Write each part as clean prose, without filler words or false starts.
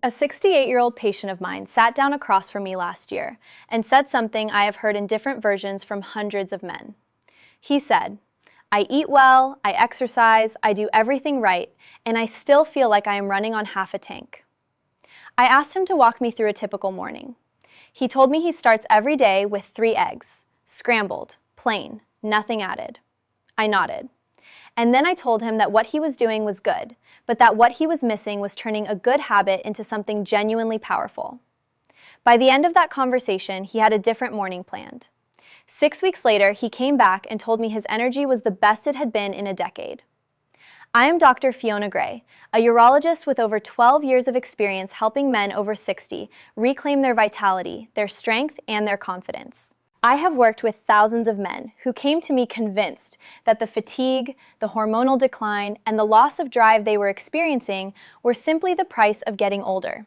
A 68-year-old patient of mine sat down across from me last year and said something I have heard in different versions from hundreds of men. He said, "I eat well, I exercise, I do everything right, and I still feel like I am running on half a tank." I asked him to walk me through a typical morning. He told me he starts every day with 3 eggs, scrambled, plain, nothing added. I nodded. And then I told him that what he was doing was good, but that what he was missing was turning a good habit into something genuinely powerful. By the end of that conversation, he had a different morning planned. 6 weeks later, he came back and told me his energy was the best it had been in a decade. I am Dr. Fiona Gray, a urologist with over 12 years of experience helping men over 60 reclaim their vitality, their strength, and their confidence. I have worked with thousands of men who came to me convinced that the fatigue, the hormonal decline, and the loss of drive they were experiencing were simply the price of getting older.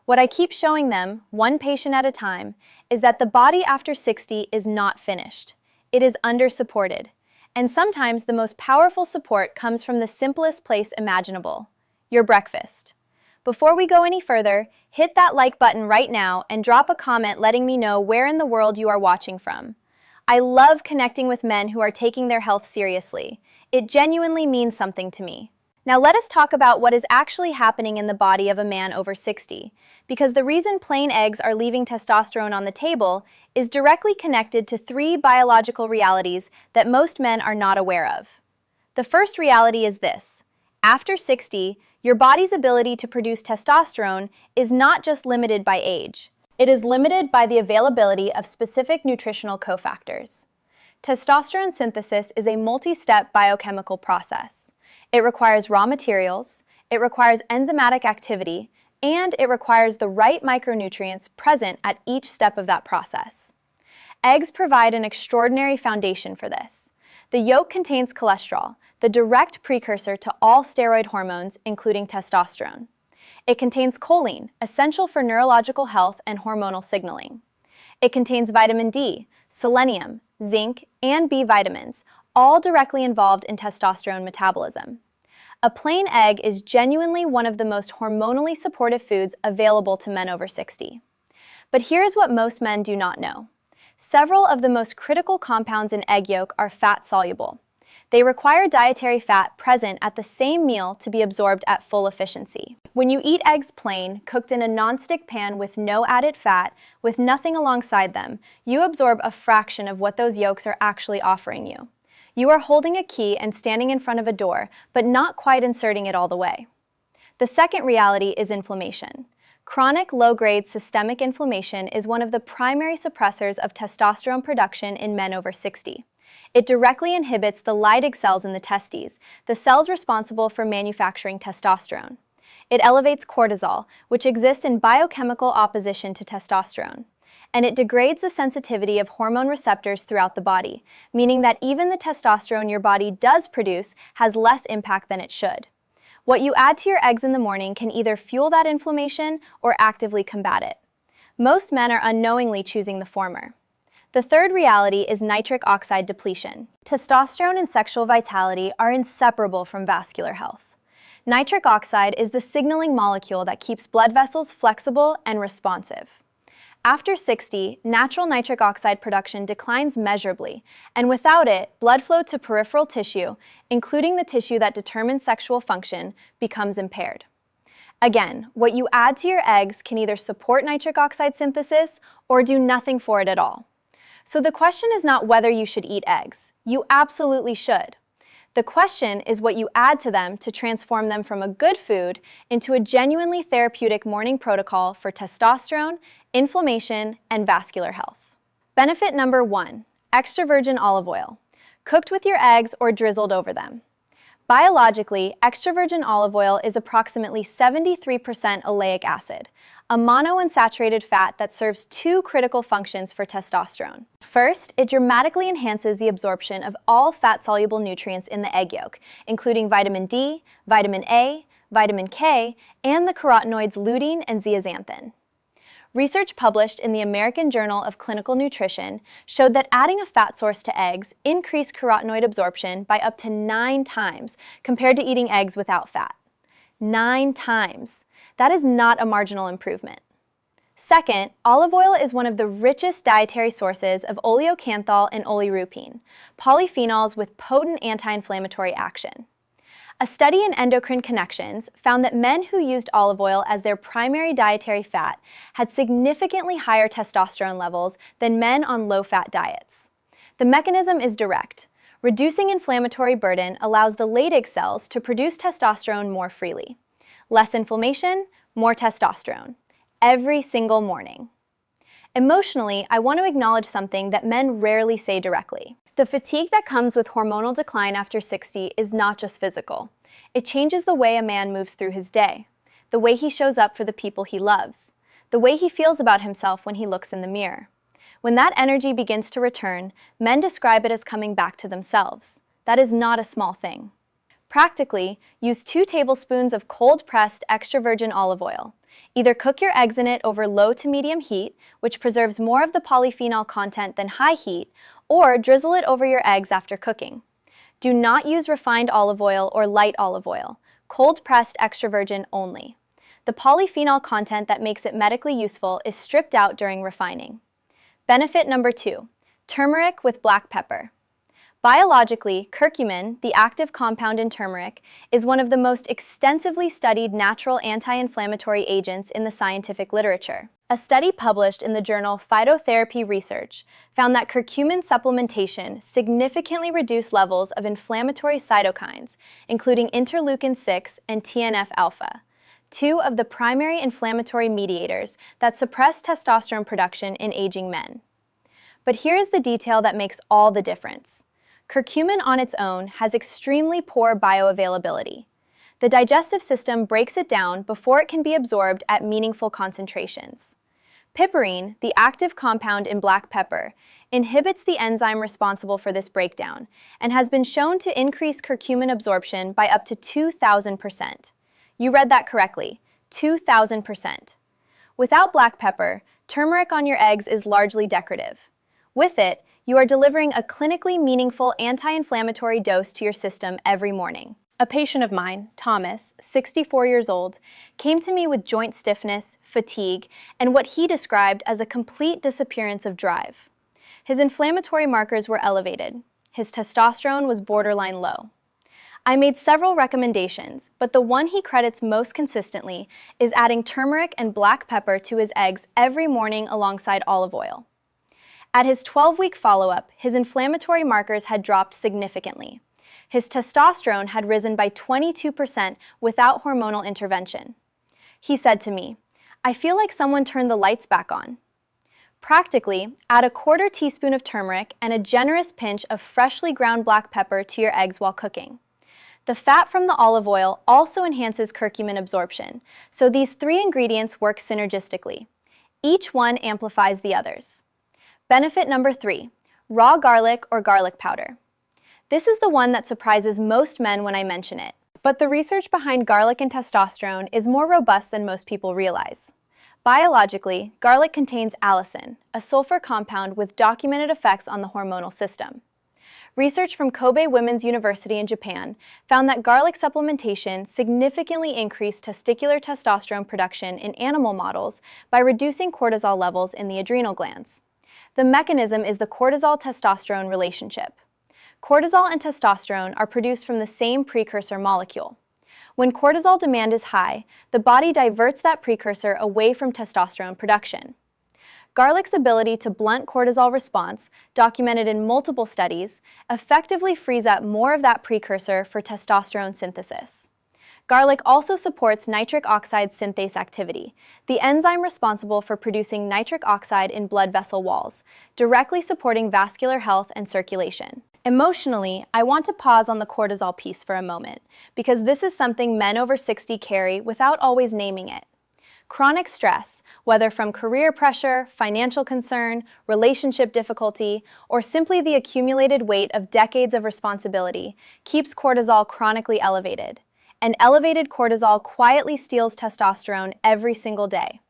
What I keep showing them, one patient at a time, is that the body after 60 is not finished. It is under-supported. And sometimes the most powerful support comes from the simplest place imaginable, your breakfast. Before we go any further, hit that like button right now and drop a comment letting me know where in the world you are watching from. I love connecting with men who are taking their health seriously. It genuinely means something to me. Now let us talk about what is actually happening in the body of a man over 60, because the reason plain eggs are leaving testosterone on the table is directly connected to 3 biological realities that most men are not aware of. The first reality is this: after 60, your body's ability to produce testosterone is not just limited by age. It is limited by the availability of specific nutritional cofactors. Testosterone synthesis is a multi-step biochemical process. It requires raw materials, it requires enzymatic activity, and it requires the right micronutrients present at each step of that process. Eggs provide an extraordinary foundation for this. The yolk contains cholesterol, the direct precursor to all steroid hormones, including testosterone. It contains choline, essential for neurological health and hormonal signaling. It contains vitamin D, selenium, zinc, and B vitamins, all directly involved in testosterone metabolism. A plain egg is genuinely one of the most hormonally supportive foods available to men over 60. But here's what most men do not know. Several of the most critical compounds in egg yolk are fat-soluble. They require dietary fat present at the same meal to be absorbed at full efficiency. When you eat eggs plain, cooked in a non-stick pan with no added fat, with nothing alongside them, you absorb a fraction of what those yolks are actually offering you. You are holding a key and standing in front of a door, but not quite inserting it all the way. The second reality is inflammation. Chronic low-grade systemic inflammation is one of the primary suppressors of testosterone production in men over 60. It directly inhibits the Leydig cells in the testes, the cells responsible for manufacturing testosterone. It elevates cortisol, which exists in biochemical opposition to testosterone. And it degrades the sensitivity of hormone receptors throughout the body, meaning that even the testosterone your body does produce has less impact than it should. What you add to your eggs in the morning can either fuel that inflammation or actively combat it. Most men are unknowingly choosing the former. The third reality is nitric oxide depletion. Testosterone and sexual vitality are inseparable from vascular health. Nitric oxide is the signaling molecule that keeps blood vessels flexible and responsive. After 60, natural nitric oxide production declines measurably, and without it, blood flow to peripheral tissue, including the tissue that determines sexual function, becomes impaired. Again, what you add to your eggs can either support nitric oxide synthesis or do nothing for it at all. So the question is not whether you should eat eggs. You absolutely should. The question is what you add to them to transform them from a good food into a genuinely therapeutic morning protocol for testosterone, inflammation, and vascular health. Benefit number 1, extra virgin olive oil, cooked with your eggs or drizzled over them. Biologically, extra virgin olive oil is approximately 73% oleic acid, a monounsaturated fat that serves 2 critical functions for testosterone. First, it dramatically enhances the absorption of all fat-soluble nutrients in the egg yolk, including vitamin D, vitamin A, vitamin K, and the carotenoids lutein and zeaxanthin. Research published in the American Journal of Clinical Nutrition showed that adding a fat source to eggs increased carotenoid absorption by up to 9 times compared to eating eggs without fat. 9 times. That is not a marginal improvement. Second, olive oil is one of the richest dietary sources of oleocanthal and oleuropein, polyphenols with potent anti-inflammatory action. A study in Endocrine Connections found that men who used olive oil as their primary dietary fat had significantly higher testosterone levels than men on low-fat diets. The mechanism is direct. Reducing inflammatory burden allows the Leydig cells to produce testosterone more freely. Less inflammation, more testosterone. Every single morning. Emotionally, I want to acknowledge something that men rarely say directly. The fatigue that comes with hormonal decline after 60 is not just physical. It changes the way a man moves through his day, the way he shows up for the people he loves, the way he feels about himself when he looks in the mirror. When that energy begins to return, men describe it as coming back to themselves. That is not a small thing. Practically, use 2 tablespoons of cold-pressed extra virgin olive oil. Either cook your eggs in it over low to medium heat, which preserves more of the polyphenol content than high heat, or drizzle it over your eggs after cooking. Do not use refined olive oil or light olive oil, cold-pressed extra virgin only. The polyphenol content that makes it medically useful is stripped out during refining. Benefit number 2, turmeric with black pepper. Biologically, curcumin, the active compound in turmeric, is one of the most extensively studied natural anti-inflammatory agents in the scientific literature. A study published in the journal Phytotherapy Research found that curcumin supplementation significantly reduced levels of inflammatory cytokines, including interleukin-6 and TNF-alpha, 2 of the primary inflammatory mediators that suppress testosterone production in aging men. But here is the detail that makes all the difference. Curcumin on its own has extremely poor bioavailability. The digestive system breaks it down before it can be absorbed at meaningful concentrations. Piperine, the active compound in black pepper, inhibits the enzyme responsible for this breakdown and has been shown to increase curcumin absorption by up to 2,000%. You read that correctly, 2,000%. Without black pepper, turmeric on your eggs is largely decorative. With it, you are delivering a clinically meaningful anti-inflammatory dose to your system every morning. A patient of mine, Thomas, 64 years old, came to me with joint stiffness, fatigue, and what he described as a complete disappearance of drive. His inflammatory markers were elevated. His testosterone was borderline low. I made several recommendations, but the one he credits most consistently is adding turmeric and black pepper to his eggs every morning alongside olive oil. At his 12-week follow-up, his inflammatory markers had dropped significantly. His testosterone had risen by 22% without hormonal intervention. He said to me, "I feel like someone turned the lights back on." Practically, add a 1/4 teaspoon of turmeric and a generous pinch of freshly ground black pepper to your eggs while cooking. The fat from the olive oil also enhances curcumin absorption, so these 3 ingredients work synergistically. Each one amplifies the others. Benefit number 3, raw garlic or garlic powder. This is the one that surprises most men when I mention it. But the research behind garlic and testosterone is more robust than most people realize. Biologically, garlic contains allicin, a sulfur compound with documented effects on the hormonal system. Research from Kobe Women's University in Japan found that garlic supplementation significantly increased testicular testosterone production in animal models by reducing cortisol levels in the adrenal glands. The mechanism is the cortisol-testosterone relationship. Cortisol and testosterone are produced from the same precursor molecule. When cortisol demand is high, the body diverts that precursor away from testosterone production. Garlic's ability to blunt cortisol response, documented in multiple studies, effectively frees up more of that precursor for testosterone synthesis. Garlic also supports nitric oxide synthase activity, the enzyme responsible for producing nitric oxide in blood vessel walls, directly supporting vascular health and circulation. Emotionally, I want to pause on the cortisol piece for a moment, because this is something men over 60 carry without always naming it. Chronic stress, whether from career pressure, financial concern, relationship difficulty, or simply the accumulated weight of decades of responsibility, keeps cortisol chronically elevated. And elevated cortisol quietly steals testosterone every single day.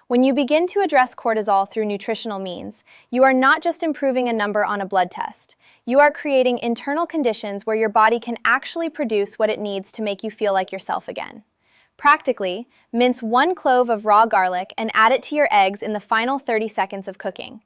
When you begin to address cortisol through nutritional means, you are not just improving a number on a blood test. You are creating internal conditions where your body can actually produce what it needs to make you feel like yourself again. Practically, mince 1 clove of raw garlic and add it to your eggs in the final 30 seconds of cooking.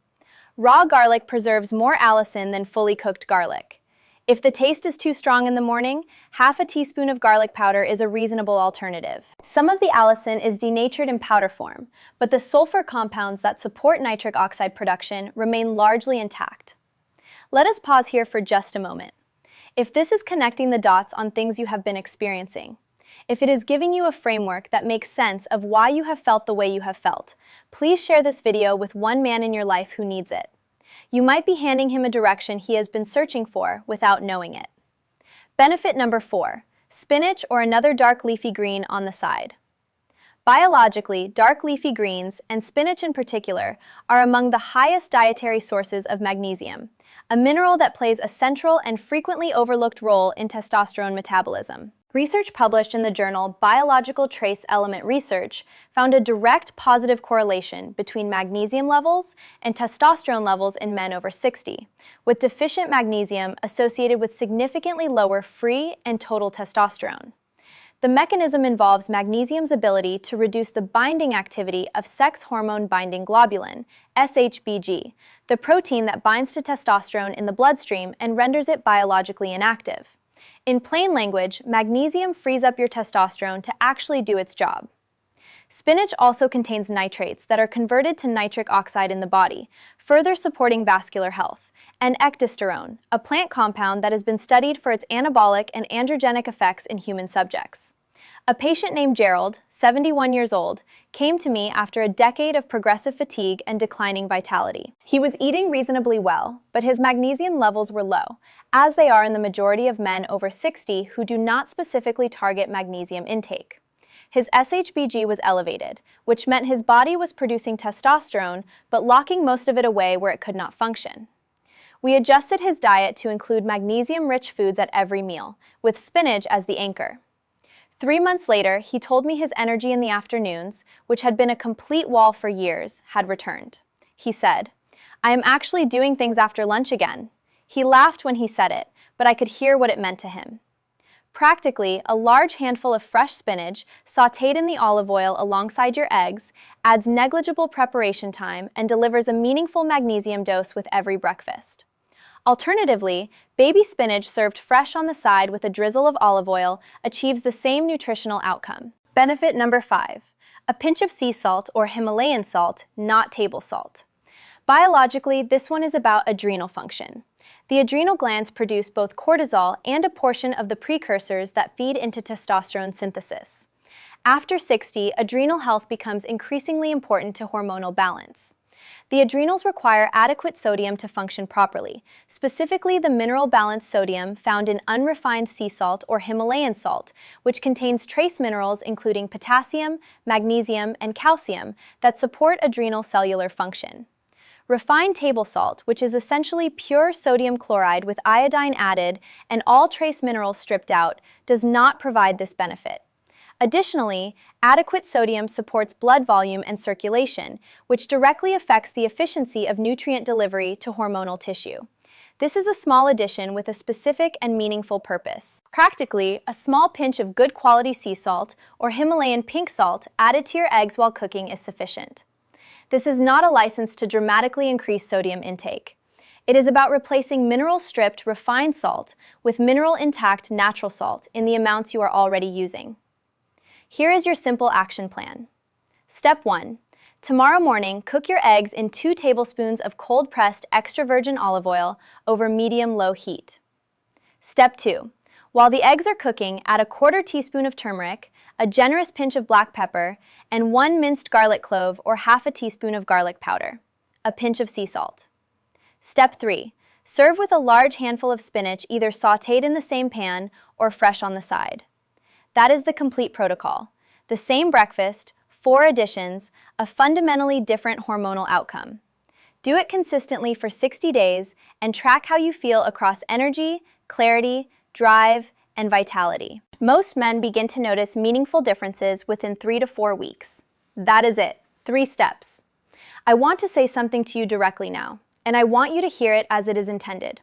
Raw garlic preserves more allicin than fully cooked garlic. If the taste is too strong in the morning, half a teaspoon of garlic powder is a reasonable alternative. Some of the allicin is denatured in powder form, but the sulfur compounds that support nitric oxide production remain largely intact. Let us pause here for just a moment. If this is connecting the dots on things you have been experiencing, if it is giving you a framework that makes sense of why you have felt the way you have felt, please share this video with one man in your life who needs it. You might be handing him a direction he has been searching for without knowing it. Benefit number 4, spinach or another dark leafy green on the side. Biologically, dark leafy greens, and spinach in particular, are among the highest dietary sources of magnesium, a mineral that plays a central and frequently overlooked role in testosterone metabolism. Research published in the journal Biological Trace Element Research found a direct positive correlation between magnesium levels and testosterone levels in men over 60, with deficient magnesium associated with significantly lower free and total testosterone. The mechanism involves magnesium's ability to reduce the binding activity of sex hormone binding globulin, SHBG, the protein that binds to testosterone in the bloodstream and renders it biologically inactive. In plain language, magnesium frees up your testosterone to actually do its job. Spinach also contains nitrates that are converted to nitric oxide in the body, further supporting vascular health, and ectosterone, a plant compound that has been studied for its anabolic and androgenic effects in human subjects. A patient named Gerald, 71 years old, came to me after a decade of progressive fatigue and declining vitality. He was eating reasonably well, but his magnesium levels were low, as they are in the majority of men over 60 who do not specifically target magnesium intake. His SHBG was elevated, which meant his body was producing testosterone, but locking most of it away where it could not function. We adjusted his diet to include magnesium-rich foods at every meal, with spinach as the anchor. 3 months later, he told me his energy in the afternoons, which had been a complete wall for years, had returned. He said, "I am actually doing things after lunch again." He laughed when he said it, but I could hear what it meant to him. Practically, a large handful of fresh spinach, sautéed in the olive oil alongside your eggs, adds negligible preparation time and delivers a meaningful magnesium dose with every breakfast. Alternatively, baby spinach served fresh on the side with a drizzle of olive oil achieves the same nutritional outcome. Benefit number 5, a pinch of sea salt or Himalayan salt, not table salt. Biologically, this one is about adrenal function. The adrenal glands produce both cortisol and a portion of the precursors that feed into testosterone synthesis. After 60, adrenal health becomes increasingly important to hormonal balance. The adrenals require adequate sodium to function properly, specifically the mineral-balanced sodium found in unrefined sea salt or Himalayan salt, which contains trace minerals including potassium, magnesium, and calcium that support adrenal cellular function. Refined table salt, which is essentially pure sodium chloride with iodine added and all trace minerals stripped out, does not provide this benefit. Additionally, adequate sodium supports blood volume and circulation, which directly affects the efficiency of nutrient delivery to hormonal tissue. This is a small addition with a specific and meaningful purpose. Practically, a small pinch of good quality sea salt or Himalayan pink salt added to your eggs while cooking is sufficient. This is not a license to dramatically increase sodium intake. It is about replacing mineral-stripped refined salt with mineral-intact natural salt in the amounts you are already using. Here is your simple action plan. Step 1. Tomorrow morning, cook your eggs in 2 tablespoons of cold-pressed extra virgin olive oil over medium-low heat. Step 2. While the eggs are cooking, add a 1/4 teaspoon of turmeric, a generous pinch of black pepper, and 1 minced garlic clove or half a teaspoon of garlic powder, a pinch of sea salt. Step 3. Serve with a large handful of spinach either sautéed in the same pan or fresh on the side. That is the complete protocol. The same breakfast, 4 additions, a fundamentally different hormonal outcome. Do it consistently for 60 days and track how you feel across energy, clarity, drive, and vitality. Most men begin to notice meaningful differences within 3 to 4 weeks. That is it. 3 steps. I want to say something to you directly now, and I want you to hear it as it is intended.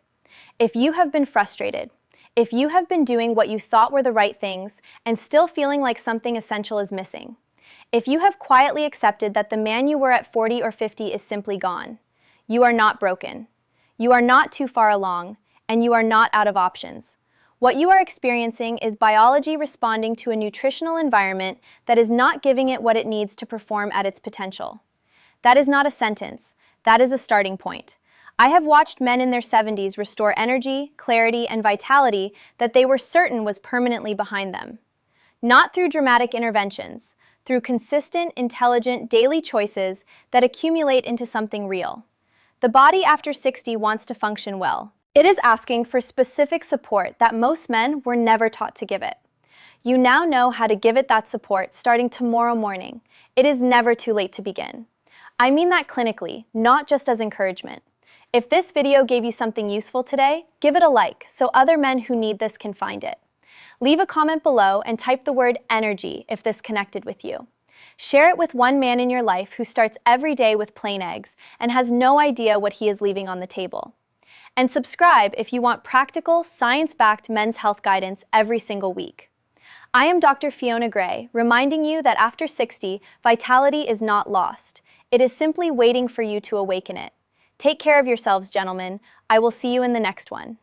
If you have been frustrated, If you have been doing what you thought were the right things and still feeling like something essential is missing. If you have quietly accepted that the man you were at 40 or 50 is simply gone. You are not broken. You are not too far along, and you are not out of options. What you are experiencing is biology responding to a nutritional environment that is not giving it what it needs to perform at its potential. That is not a sentence. That is a starting point. I have watched men in their 70s restore energy, clarity, and vitality that they were certain was permanently behind them. Not through dramatic interventions, through consistent, intelligent, daily choices that accumulate into something real. The body after 60 wants to function well. It is asking for specific support that most men were never taught to give it. You now know how to give it that support starting tomorrow morning. It is never too late to begin. I mean that clinically, not just as encouragement. If this video gave you something useful today, give it a like so other men who need this can find it. Leave a comment below and type the word energy if this connected with you. Share it with one man in your life who starts every day with plain eggs and has no idea what he is leaving on the table. And subscribe if you want practical, science-backed men's health guidance every single week. I am Dr. Fiona Gray, reminding you that after 60, vitality is not lost. It is simply waiting for you to awaken it. Take care of yourselves, gentlemen. I will see you in the next one.